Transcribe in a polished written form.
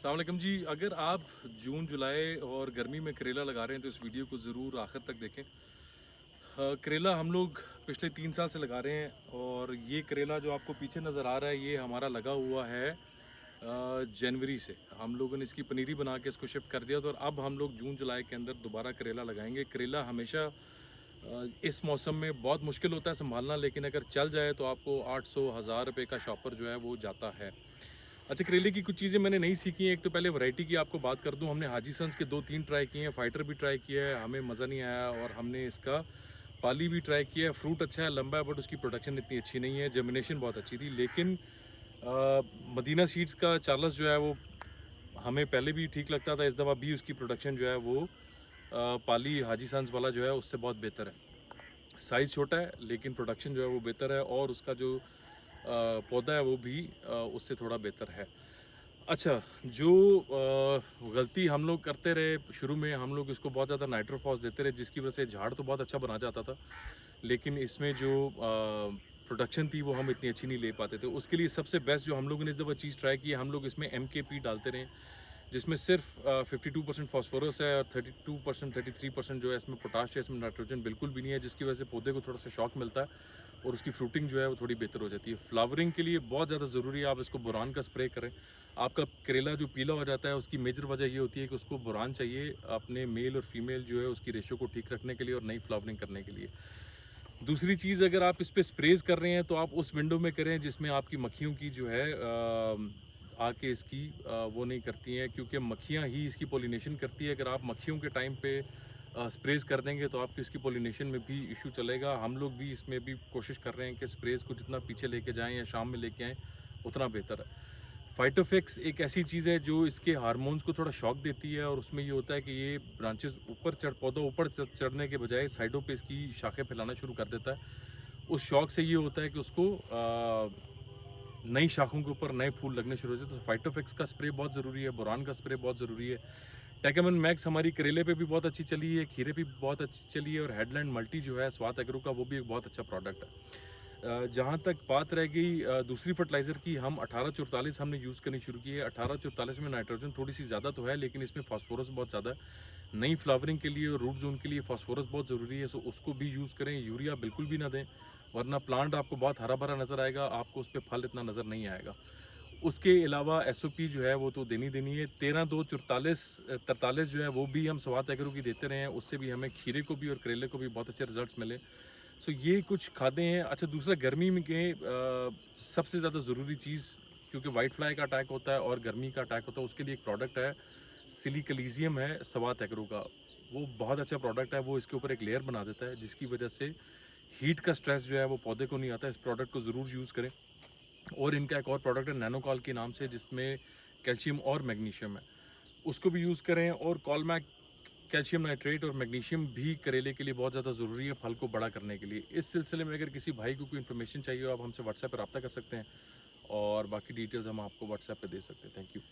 अस्सलाम वालेकुम जी। अगर आप जून जुलाई और गर्मी में करेला लगा रहे हैं तो इस वीडियो को ज़रूर आखिर तक देखें। करेला हम लोग पिछले 3 साल से लगा रहे हैं और ये करेला जो आपको पीछे नज़र आ रहा है ये हमारा लगा हुआ है जनवरी से। हम लोगों ने इसकी पनीरी बना के इसको शिफ्ट कर दिया था और अब हम लोग जून जुलाई के अंदर दोबारा करेला लगाएंगे। करेला हमेशा इस मौसम में बहुत मुश्किल होता है संभालना, लेकिन अगर चल जाए तो आपको 800-1000 रुपये का शॉपर जो है वो जाता है। अच्छा, करेले की कुछ चीज़ें मैंने नहीं सीखी हैं। एक तो पहले वैरायटी की आपको बात कर दूं, हमने हाजी सन्स के 2-3 ट्राई किए हैं, फाइटर भी ट्राई किया है, हमें मज़ा नहीं आया। और हमने इसका पाली भी ट्राई किया है। फ्रूट अच्छा है, लंबा है, बट उसकी प्रोडक्शन इतनी अच्छी नहीं है। जर्मिनेशन बहुत अच्छी थी, लेकिन मदीना सीड्स का चार्लस जो है वो हमें पहले भी ठीक लगता था। इस दफ़ा भी उसकी प्रोडक्शन जो है वो पाली हाजी सन्स वाला जो है उससे बहुत बेहतर है। साइज़ छोटा है लेकिन प्रोडक्शन जो है वो बेहतर है और उसका जो पौधा है वो भी उससे थोड़ा बेहतर है। अच्छा, जो गलती हम लोग करते रहे शुरू में, हम लोग इसको बहुत ज़्यादा नाइट्रोफॉस देते रहे, जिसकी वजह से झाड़ तो बहुत अच्छा बना जाता था, लेकिन इसमें जो प्रोडक्शन थी वो हम इतनी अच्छी नहीं ले पाते थे। उसके लिए सबसे बेस्ट जो हम लोगों ने इस दफ़ा चीज़ ट्राई की है, हम लोग इसमें MKP डालते रहे, जिसमें सिर्फ 52% फास्फोरस है और 32% 33% जो है इसमें पोटाश है, इसमें नाइट्रोजन बिल्कुल भी नहीं है, जिसकी वजह से पौधे को थोड़ा सा शॉक मिलता है और उसकी फ्रूटिंग जो है वो थोड़ी बेहतर हो जाती है। फ्लावरिंग के लिए बहुत ज़्यादा ज़रूरी है आप इसको बोरान का स्प्रे करें। आपका करेला जो पीला हो जाता है उसकी मेजर वजह ये होती है कि उसको बोरान चाहिए अपने मेल और फीमेल जो है उसकी रेशो को ठीक रखने के लिए और नई फ्लावरिंग करने के लिए। दूसरी चीज़, अगर आप इस पे स्प्रेज कर रहे हैं तो आप उस विंडो में करें जिसमें आपकी मक्खियों की जो है आके इसकी वो नहीं करती हैं, क्योंकि मक्खियाँ ही इसकी पॉलिनेशन करती है। अगर आप मक्खियों के टाइम पे स्प्रेज कर देंगे तो आपकी इसकी पॉलिनेशन में भी इशू चलेगा। हम लोग भी इसमें भी कोशिश कर रहे हैं कि स्प्रेज को जितना पीछे लेके जाएं या शाम में लेके आएँ उतना बेहतर है। फाइटोफिक्स एक ऐसी चीज़ है जो इसके हार्मोन्स को थोड़ा शॉक देती है और उसमें ये होता है कि ये ब्रांचेस ऊपर पौधा ऊपर चढ़ने के बजाय साइडों पे इसकी शाखें फैलाना शुरू कर देता है। उस शौक से ये होता है कि उसको नई शाखों के ऊपर नए फूल लगने शुरू हो जाते हैं। तो फाइटोफिक्स का स्प्रे बहुत ज़रूरी है, बोरान का स्प्रे बहुत ज़रूरी है। टेकेमन मैक्स हमारी करेले पे भी बहुत अच्छी चली है, खीरे पे भी बहुत अच्छी चली है और हेडलैंड मल्टी जो है स्वात एग्रो का, वो भी एक बहुत अच्छा प्रोडक्ट है। जहाँ तक बात रह गई दूसरी फर्टिलाइज़र की, हम 1844 हमने यूज़ करनी शुरू की है। 1844 में नाइट्रोजन थोड़ी सी ज़्यादा तो है, लेकिन इसमें फास्फोरस बहुत ज़्यादा है। नई फ्लावरिंग के लिए और रूट जोन के लिए फास्फोरस बहुत ज़रूरी है, सो उसको भी यूज़ करें। यूरिया बिल्कुल भी ना दें, वरना प्लांट आपको बहुत हरा भरा नज़र आएगा, आपको उस पर फल इतना नज़र नहीं आएगा। उसके अलावा SOP जो है वो तो देनी है। 13-2-44-43 जो है वो भी हम स्वात एग्रो की देते रहे हैं, उससे भी हमें खीरे को भी और करेले को भी बहुत अच्छे रिजल्ट्स मिले। सो ये कुछ खादें हैं। अच्छा, दूसरा गर्मी में के सबसे ज़्यादा ज़रूरी चीज़, क्योंकि वाइट फ्लाई का अटैक होता है और गर्मी का अटैक होता है, उसके लिए एक प्रोडक्ट है, सिलिकलीजियम है स्वात एग्रो का। वो बहुत अच्छा प्रोडक्ट है, वो इसके ऊपर एक लेयर बना देता है जिसकी वजह से हीट का स्ट्रेस जो है वो पौधे को नहीं आता। इस प्रोडक्ट को ज़रूर यूज़ करें। और इनका एक और प्रोडक्ट है नैनोकॉल के नाम से, जिसमें कैल्शियम और मैग्नीशियम है, उसको भी यूज़ करें। और कॉलमैक कैल्शियम नाइट्रेट और मैग्नीशियम भी करेले के लिए बहुत ज़्यादा ज़रूरी है फल को बड़ा करने के लिए। इस सिलसिले में अगर किसी भाई को कोई इन्फॉर्मेशन चाहिए हो, आप हमसे व्हाट्सएप पर रब्ता कर सकते हैं और बाकी डिटेल्स हम आपको व्हाट्सएप पे दे सकते हैं। Thank you.